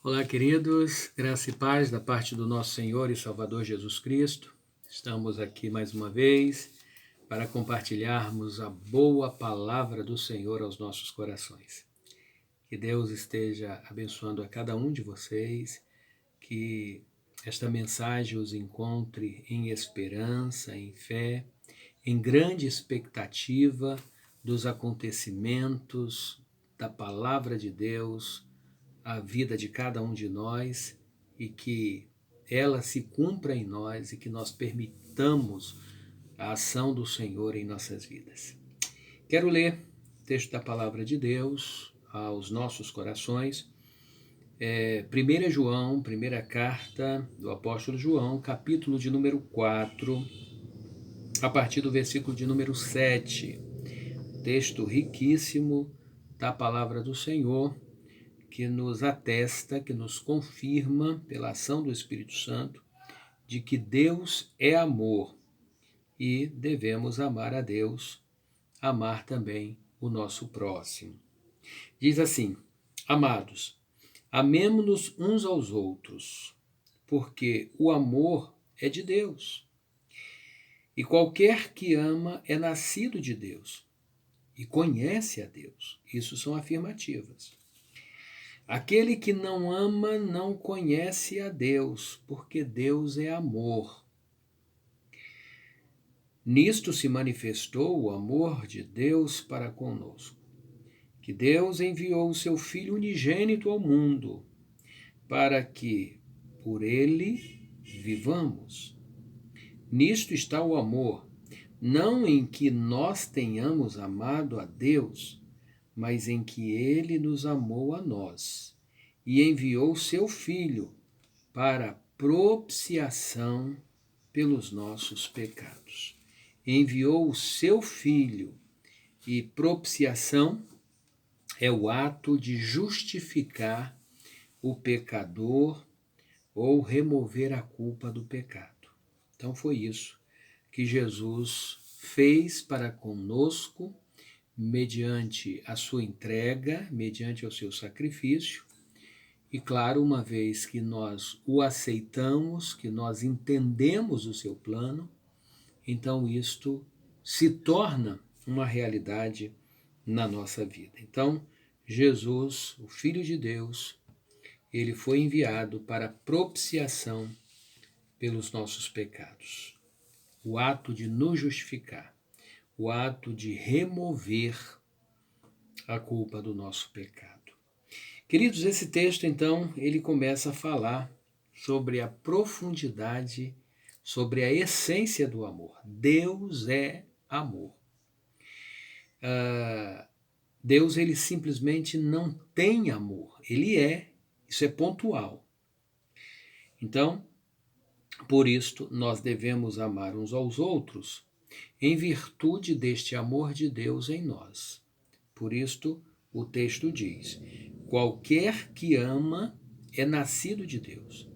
Olá, queridos, graça e paz da parte do nosso Senhor e Salvador Jesus Cristo. Estamos aqui mais uma vez para compartilharmos a boa palavra do Senhor aos nossos corações. Que Deus esteja abençoando a cada um de vocês, que esta mensagem os encontre em esperança, em fé, em grande expectativa dos acontecimentos da palavra de Deus, a vida de cada um de nós e que ela se cumpra em nós e que nós permitamos a ação do Senhor em nossas vidas. Quero ler o texto da palavra de Deus aos nossos corações. 1 João, primeira carta do apóstolo João, capítulo de número 4, a partir do versículo de número 7. Texto riquíssimo da palavra do Senhor, que nos atesta, que nos confirma, pela ação do Espírito Santo, de que Deus é amor e devemos amar a Deus, amar também o nosso próximo. Diz assim: Amados, amemo-nos uns aos outros, porque o amor é de Deus. E qualquer que ama é nascido de Deus e conhece a Deus. Isso são afirmativas. Aquele que não ama não conhece a Deus, porque Deus é amor. Nisto se manifestou o amor de Deus para conosco, que Deus enviou o seu Filho unigênito ao mundo, para que por ele vivamos. Nisto está o amor, não em que nós tenhamos amado a Deus, mas em que ele nos amou a nós e enviou seu Filho para propiciação pelos nossos pecados. Enviou o seu Filho, e propiciação é o ato de justificar o pecador ou remover a culpa do pecado. Então foi isso que Jesus fez para conosco, mediante a sua entrega, mediante o seu sacrifício. E claro, uma vez que nós o aceitamos, que nós entendemos o seu plano, então isto se torna uma realidade na nossa vida. Então, Jesus, o Filho de Deus, ele foi enviado para propiciação pelos nossos pecados. O ato de nos justificar, o ato de remover a culpa do nosso pecado. Queridos, esse texto, então, ele começa a falar sobre a profundidade, sobre a essência do amor. Deus é amor. Deus, ele simplesmente não tem amor. Ele é, isso é pontual. Então, por isto, nós devemos amar uns aos outros em virtude deste amor de Deus em nós. Por isto, o texto diz: qualquer que ama é nascido de Deus.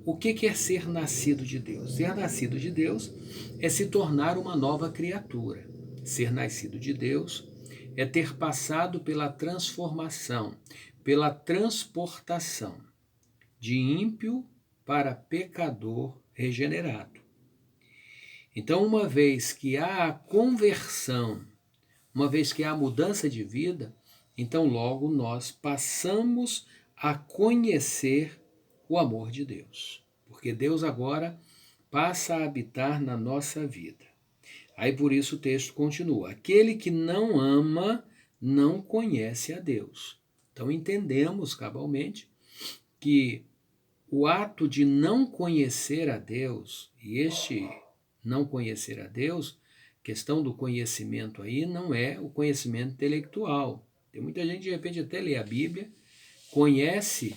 O que é ser nascido de Deus? Ser nascido de Deus é se tornar uma nova criatura. Ser nascido de Deus é ter passado pela transformação, pela transportação de ímpio para pecador regenerado. Então, uma vez que há a conversão, uma vez que há a mudança de vida, então logo nós passamos a conhecer o amor de Deus. Porque Deus agora passa a habitar na nossa vida. Aí por isso o texto continua: aquele que não ama não conhece a Deus. Então entendemos cabalmente que o ato de não conhecer a Deus, e este não conhecer a Deus, questão do conhecimento aí não é o conhecimento intelectual. Tem muita gente, de repente, até lê a Bíblia, conhece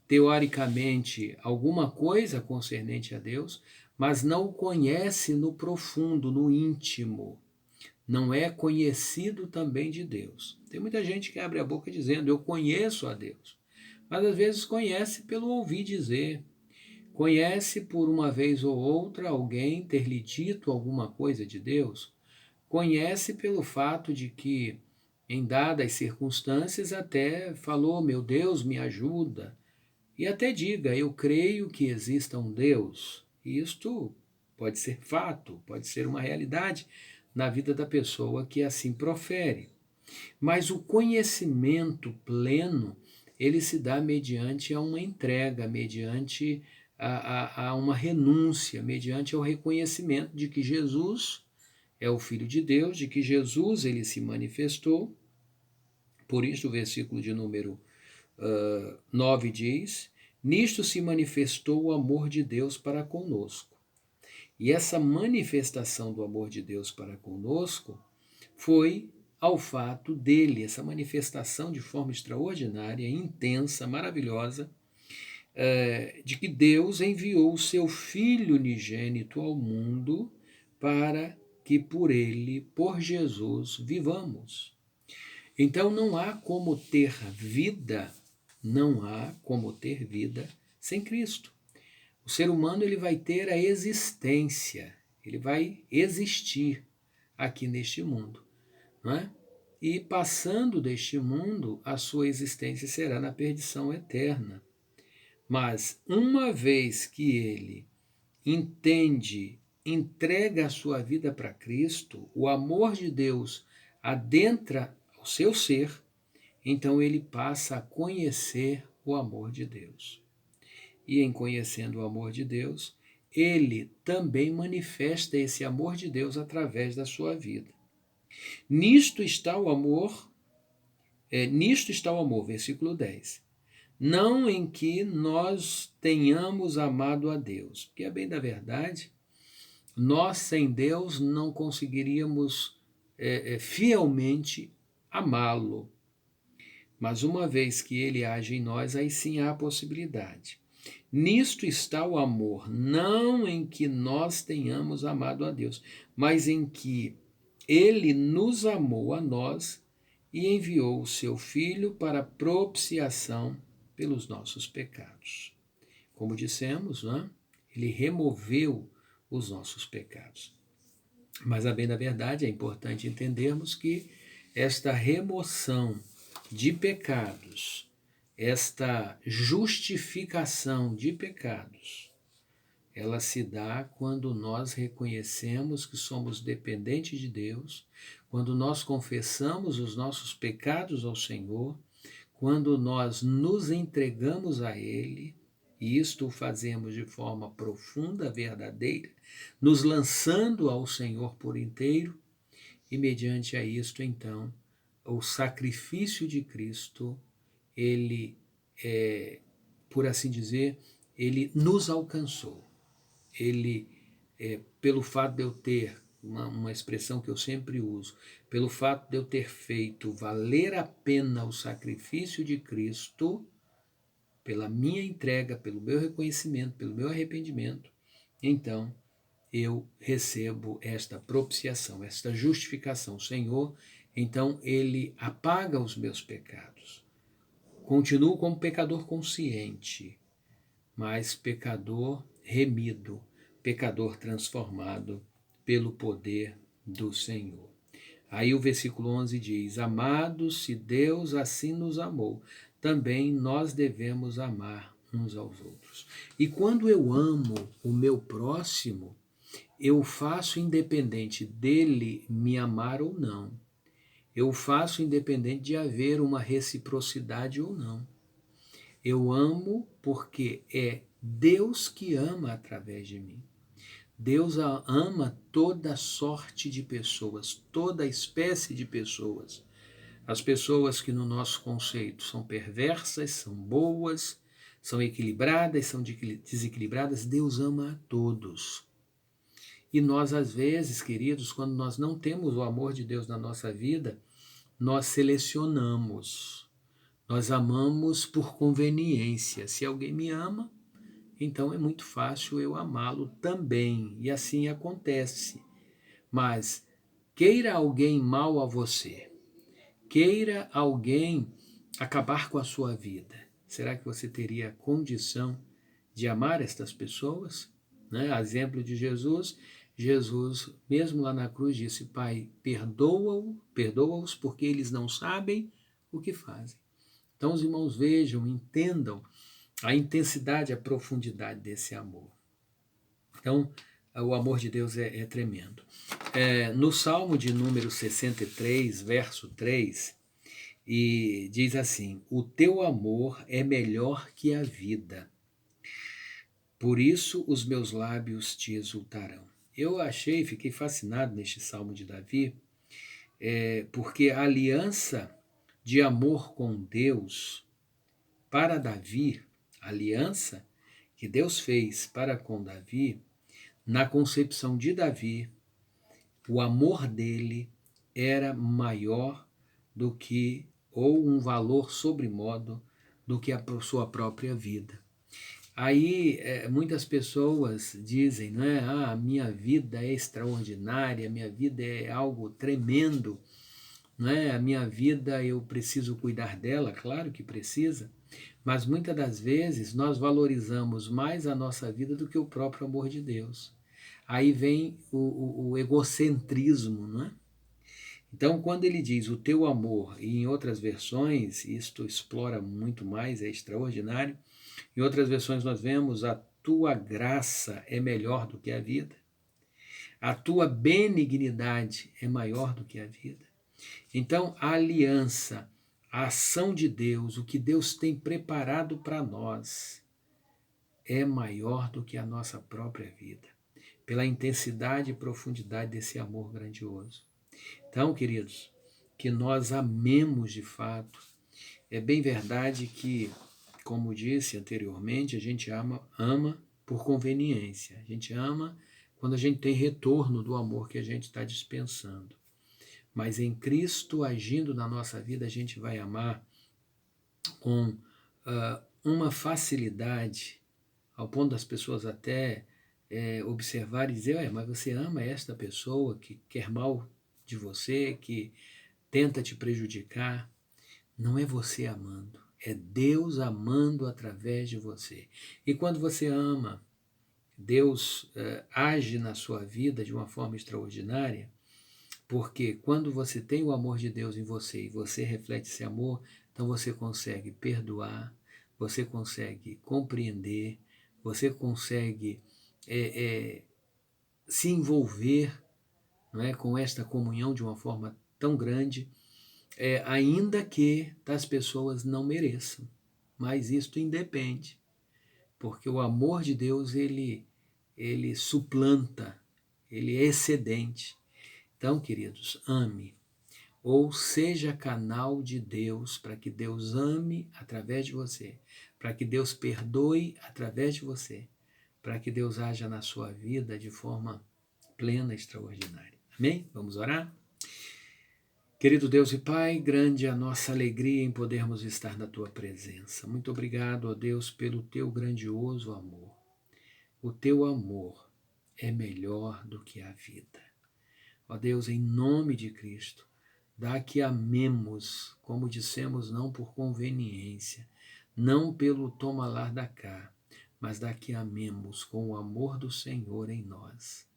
teoricamente alguma coisa concernente a Deus, mas não o conhece no profundo, no íntimo. Não é conhecido também de Deus. Tem muita gente que abre a boca dizendo: eu conheço a Deus. Mas às vezes conhece pelo ouvir dizer. Conhece por uma vez ou outra alguém ter lhe dito alguma coisa de Deus. Conhece pelo fato de que em dadas circunstâncias, até falou: meu Deus, me ajuda. E até diga: eu creio que exista um Deus. E isto pode ser fato, pode ser uma realidade na vida da pessoa que assim profere. Mas o conhecimento pleno, ele se dá mediante a uma entrega, mediante a uma renúncia, mediante ao reconhecimento de que Jesus é o Filho de Deus, de que Jesus ele se manifestou. Por isso o versículo de número 9 diz: nisto se manifestou o amor de Deus para conosco. E essa manifestação do amor de Deus para conosco foi ao fato dele, essa manifestação de forma extraordinária, intensa, maravilhosa, de que Deus enviou o seu Filho unigênito ao mundo para que por ele, por Jesus, vivamos. Então não há como ter vida, não há como ter vida sem Cristo. O ser humano ele vai ter a existência, ele vai existir aqui neste mundo, não é? E passando deste mundo, a sua existência será na perdição eterna. Mas uma vez que ele entende, entrega a sua vida para Cristo, o amor de Deus adentra o seu ser, então ele passa a conhecer o amor de Deus. E em conhecendo o amor de Deus, ele também manifesta esse amor de Deus através da sua vida. Nisto está o amor, versículo 10. Não em que nós tenhamos amado a Deus, porque a bem da verdade, nós sem Deus não conseguiríamos fielmente amá-lo. Mas uma vez que ele age em nós, aí sim há a possibilidade. Nisto está o amor, não em que nós tenhamos amado a Deus, mas em que ele nos amou a nós e enviou o seu Filho para propiciação pelos nossos pecados. Como dissemos, né? Ele removeu os nossos pecados. Mas, a bem da verdade, é importante entendermos que esta remoção de pecados, esta justificação de pecados, ela se dá quando nós reconhecemos que somos dependentes de Deus, quando nós confessamos os nossos pecados ao Senhor, quando nós nos entregamos a Ele, e isto o fazemos de forma profunda, verdadeira, nos lançando ao Senhor por inteiro, e mediante a isto, então, o sacrifício de Cristo, ele, por assim dizer, ele nos alcançou. Ele, pelo fato de eu ter, uma expressão que eu sempre uso, pelo fato de eu ter feito valer a pena o sacrifício de Cristo, pela minha entrega, pelo meu reconhecimento, pelo meu arrependimento, então eu recebo esta propiciação, esta justificação. O Senhor, então, ele apaga os meus pecados. Continuo como pecador consciente, mas pecador remido, pecador transformado pelo poder do Senhor. Aí o versículo 11 diz: amados, se Deus assim nos amou, também nós devemos amar uns aos outros. E quando eu amo o meu próximo, eu faço independente dele me amar ou não. Eu faço independente de haver uma reciprocidade ou não. Eu amo porque é Deus que ama através de mim. Deus ama toda sorte de pessoas, toda espécie de pessoas. As pessoas que no nosso conceito são perversas, são boas, são equilibradas, são desequilibradas, Deus ama a todos. E nós, às vezes, queridos, quando nós não temos o amor de Deus na nossa vida, nós selecionamos. Nós amamos por conveniência. Se alguém me ama, então é muito fácil eu amá-lo também. E assim acontece. Mas queira alguém mal a você, queira alguém acabar com a sua vida, será que você teria condição de amar estas pessoas? Né? A exemplo de Jesus, Jesus, mesmo lá na cruz, disse: Pai, perdoa-os porque eles não sabem o que fazem. Então os irmãos vejam, entendam a intensidade, a profundidade desse amor. Então, o amor de Deus é tremendo. No Salmo de número 63, verso 3, e diz assim: o teu amor é melhor que a vida, por isso os meus lábios te exultarão. Eu fiquei fascinado neste Salmo de Davi, porque a aliança de amor com Deus para Davi, a aliança que Deus fez para com Davi, na concepção de Davi, o amor dele era maior do que, ou um valor sobremodo, do que a sua própria vida. Aí muitas pessoas dizem, não é? A minha vida é extraordinária, a minha vida é algo tremendo, não é? A minha vida eu preciso cuidar dela, claro que precisa, mas muitas das vezes nós valorizamos mais a nossa vida do que o próprio amor de Deus. Aí vem o egocentrismo, não é? Então, quando ele diz o teu amor, e em outras versões, isto explora muito mais, é extraordinário, em outras versões nós vemos a tua graça é melhor do que a vida, a tua benignidade é maior do que a vida. Então, a aliança, a ação de Deus, o que Deus tem preparado para nós, é maior do que a nossa própria vida, pela intensidade e profundidade desse amor grandioso. Então, queridos, que nós amemos de fato. É bem verdade que, como disse anteriormente, a gente ama por conveniência. A gente ama quando a gente tem retorno do amor que a gente está dispensando. Mas em Cristo agindo na nossa vida, a gente vai amar com uma facilidade, ao ponto das pessoas até observar e dizer: mas você ama esta pessoa que quer mal de você, que tenta te prejudicar. Não é você amando, é Deus amando através de você. E quando você ama, Deus age na sua vida de uma forma extraordinária, porque quando você tem o amor de Deus em você e você reflete esse amor, então você consegue perdoar, você consegue compreender, você consegue se envolver, não é, com esta comunhão de uma forma tão grande, ainda que das pessoas não mereçam. Mas isto independe, porque o amor de Deus ele suplanta, ele é excedente. Então, queridos, ame, ou seja canal de Deus para que Deus ame através de você, para que Deus perdoe através de você, para que Deus haja na sua vida de forma plena, extraordinária. Amém? Vamos orar? Querido Deus e Pai, grande é a nossa alegria em podermos estar na Tua presença. Muito obrigado, ó Deus, pelo Teu grandioso amor. O Teu amor é melhor do que a vida. Ó Deus, em nome de Cristo, dá que amemos, como dissemos, não por conveniência, não pelo toma lá da cá, mas dá que amemos com o amor do Senhor em nós,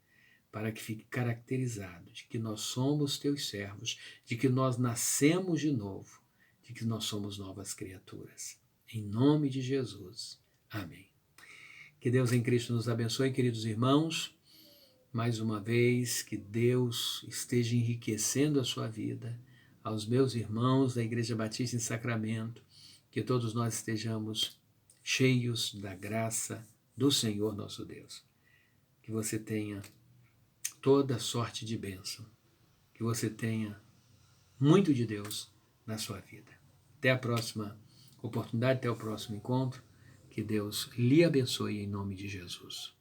para que fique caracterizado de que nós somos teus servos, de que nós nascemos de novo, de que nós somos novas criaturas. Em nome de Jesus. Amém. Que Deus em Cristo nos abençoe, queridos irmãos. Mais uma vez, que Deus esteja enriquecendo a sua vida, aos meus irmãos da Igreja Batista em Sacramento, que todos nós estejamos cheios da graça do Senhor nosso Deus. Que você tenha toda sorte de bênção, que você tenha muito de Deus na sua vida. Até a próxima oportunidade, até o próximo encontro, que Deus lhe abençoe em nome de Jesus.